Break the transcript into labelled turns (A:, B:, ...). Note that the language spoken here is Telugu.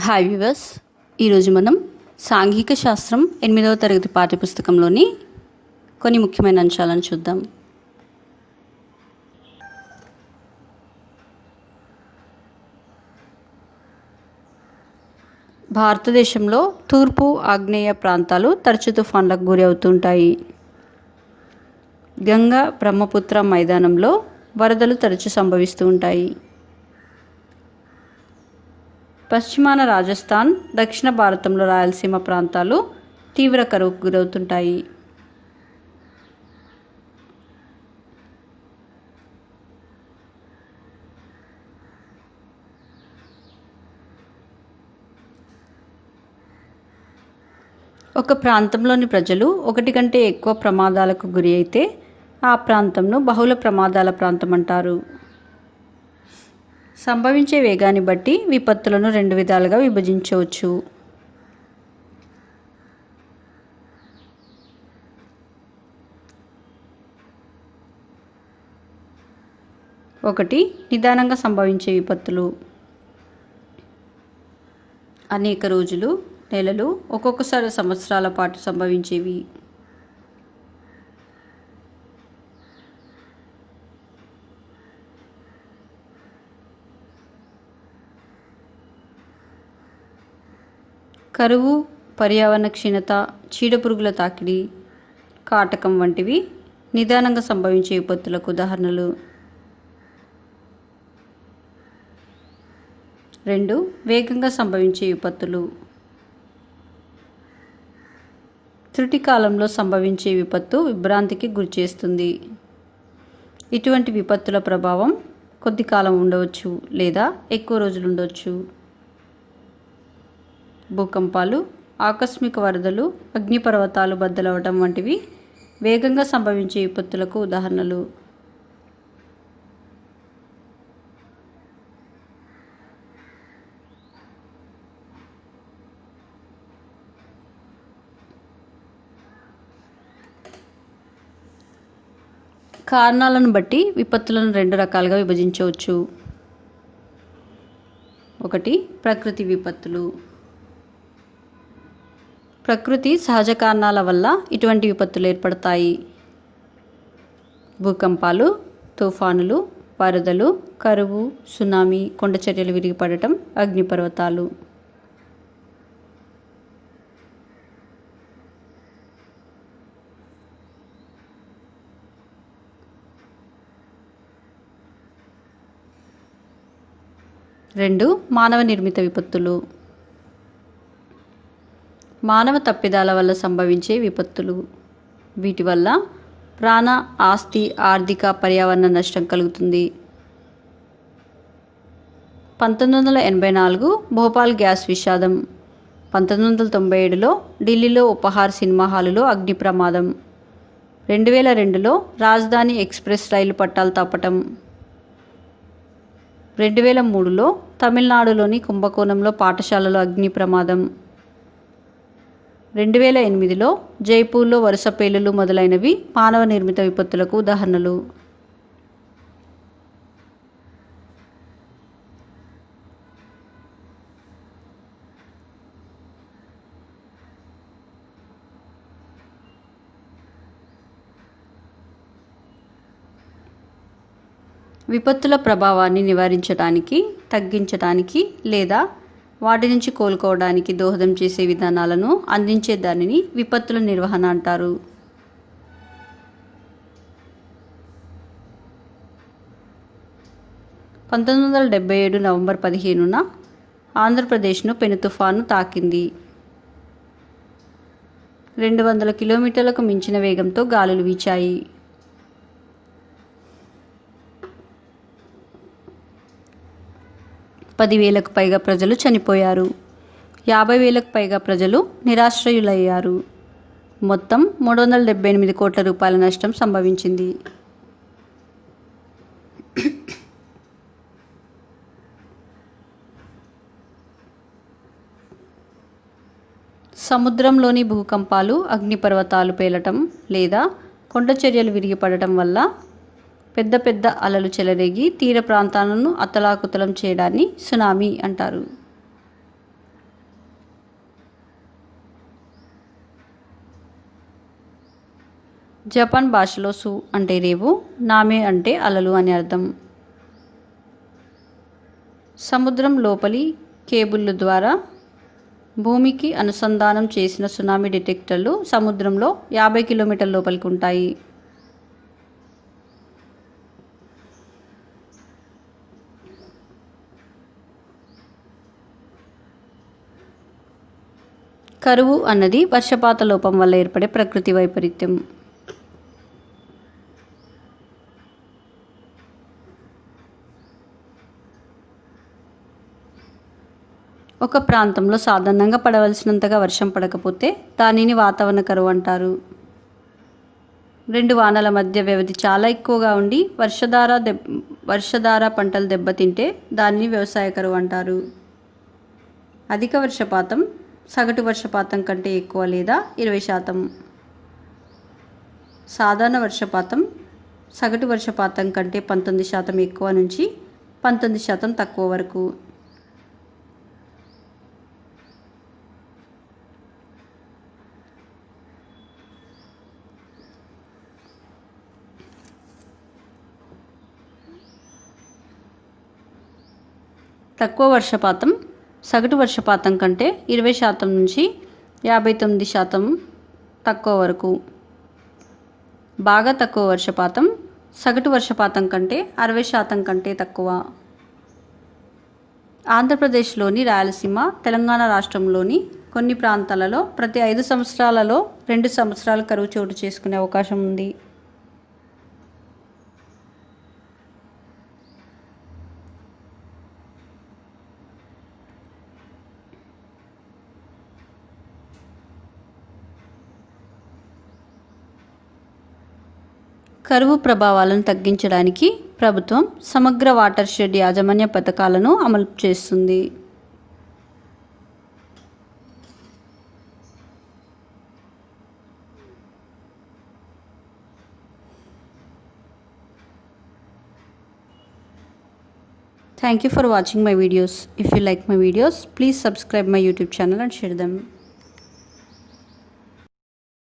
A: హాయ్ వ్యూవర్స్, ఈరోజు మనం సాంఘిక శాస్త్రం 8వ తరగతి పాఠ్యపుస్తకంలోని కొన్ని ముఖ్యమైన అంశాలను చూద్దాం. భారతదేశంలో తూర్పు ఆగ్నేయ ప్రాంతాలు తరచు తుఫాన్లకు గురి అవుతుంటాయి. గంగా బ్రహ్మపుత్ర మైదానంలో వరదలు తరచు సంభవిస్తూ ఉంటాయి. పశ్చిమాన రాజస్థాన్, దక్షిణ భారతంలో రాయలసీమ ప్రాంతాలు తీవ్ర కరువుకు గురవుతుంటాయి. ఒక ప్రాంతంలోని ప్రజలు ఒకటి కంటే ఎక్కువ ప్రమాదాలకు గురి అయితే ఆ ప్రాంతంను బహుళ ప్రమాదాల ప్రాంతం అంటారు. సంభవించే వేగాన్ని బట్టి విపత్తులను 2 విధాలుగా విభజించవచ్చు. ఒకటి, నిదానంగా సంభవించే విపత్తులు. అనేక రోజులు, నెలలు, ఒక్కొక్కసారి సంవత్సరాల పాటు సంభవించేవి. కరువు, పర్యావరణ క్షీణత, చీడపురుగుల తాకిడి, కాటకం వంటివి నిదానంగా సంభవించే విపత్తులకు ఉదాహరణలు. 2, వేగంగా సంభవించే విపత్తులు. త్రుటి కాలంలో సంభవించే విపత్తు విభ్రాంతికి గురిచేస్తుంది. ఇటువంటి విపత్తుల ప్రభావం కొద్ది కాలం ఉండవచ్చు లేదా ఎక్కువ రోజులు ఉండవచ్చు. భూకంపాలు, ఆకస్మిక వరదలు, అగ్నిపర్వతాలు బద్దలవటం వంటివి వేగంగా సంభవించే విపత్తులకు ఉదాహరణలు. కారణాలను బట్టి విపత్తులను 2 రకాలుగా విభజించవచ్చు. 1, ప్రకృతి విపత్తులు. ప్రకృతి సహజ కారణాల వల్ల ఇటువంటి విపత్తులు ఏర్పడతాయి. భూకంపాలు, తుఫానులు, వరదలు, కరువు, సునామీ, కొండచర్యలు విరిగిపడటం, అగ్నిపర్వతాలు. రెండు, మానవ నిర్మిత విపత్తులు. మానవ తప్పిదాల వల్ల సంభవించే విపత్తులు. వీటి వల్ల ప్రాణ, ఆస్తి, ఆర్థిక, పర్యావరణ నష్టం కలుగుతుంది. 1984 భోపాల్ గ్యాస్ విషాదం. 1997లో ఢిల్లీలో ఉపహార్ సినిమా హాలులో అగ్ని ప్రమాదం. 2002లో రాజధాని ఎక్స్ప్రెస్ రైలు పట్టాలు తప్పటం. 2003లో తమిళనాడులోని కుంభకోణంలో పాఠశాలలో అగ్ని ప్రమాదం. 2008లో జైపూర్లో వరుస పేలుళ్లు మొదలైనవి మానవ నిర్మిత విపత్తులకు ఉదాహరణలు. విపత్తుల ప్రభావాన్ని నివారించడానికి, తగ్గించడానికి లేదా వాటి నుంచి కోలుకోవడానికి దోహదం చేసే విధానాలను అందించే దానిని విపత్తుల నిర్వహణ అంటారు. నవంబర్ 15న ఆంధ్రప్రదేశ్ను పెను తుఫాను తాకింది. 200 కిలోమీటర్లకు మించిన వేగంతో గాలులు వీచాయి. పదివేలకు పైగా ప్రజలు చనిపోయారు. 50,000కు పైగా ప్రజలు నిరాశ్రయులయ్యారు. మొత్తం 378 కోట్ల రూపాయల నష్టం సంభవించింది. సముద్రంలోని భూకంపాలు, అగ్నిపర్వతాలు పేలటం లేదా కొండచర్యలు విరిగిపడటం వల్ల పెద్ద పెద్ద అలలు చెలరేగి తీర ప్రాంతాలను అతలాకుతలం చేయడాన్ని సునామీ అంటారు. జపాన్ భాషలో సు అంటే రేవు, నామే అంటే అలలు అని అర్థం. సముద్రం లోపలి కేబుల్ల ద్వారా భూమికి అనుసంధానం చేసిన సునామీ డిటెక్టర్లు సముద్రంలో 50 కిలోమీటర్ల లోపలికి ఉంటాయి. కరువు అన్నది వర్షపాత లోపం వల్ల ఏర్పడే ప్రకృతి వైపరీత్యం. ఒక ప్రాంతంలో సాధారణంగా పడవలసినంతగా వర్షం పడకపోతే దానిని వాతావరణ కరువు అంటారు. 2 వానల మధ్య వ్యవధి చాలా ఎక్కువగా ఉండి వర్షధార పంటలు దెబ్బతింటే దానిని వ్యవసాయ కరువు అంటారు. అధిక వర్షపాతం సగటు వర్షపాతం కంటే ఎక్కువ లేదా 20%. సాధారణ వర్షపాతం సగటు వర్షపాతం కంటే 19% ఎక్కువ నుంచి 19% తక్కువ వరకు. తక్కువ వర్షపాతం సగటు వర్షపాతం కంటే 20% నుంచి 59% తక్కువ వరకు. బాగా తక్కువ వర్షపాతం సగటు వర్షపాతం కంటే 60% కంటే తక్కువ. ఆంధ్రప్రదేశ్లోని రాయలసీమ, తెలంగాణ రాష్ట్రంలోని కొన్ని ప్రాంతాలలో ప్రతి 5 సంవత్సరాలలో 2 సంవత్సరాలు కరువు చోటు చేసుకునే అవకాశం ఉంది. కరువు ప్రభావాలను తగ్గించడానికి ప్రభుత్వం సమగ్ర వాటర్ షెడ్ యాజమాన్య పథకాలను అమలు చేస్తుంది. Thank you for watching my videos. If you like my videos, please subscribe my YouTube channel and share them.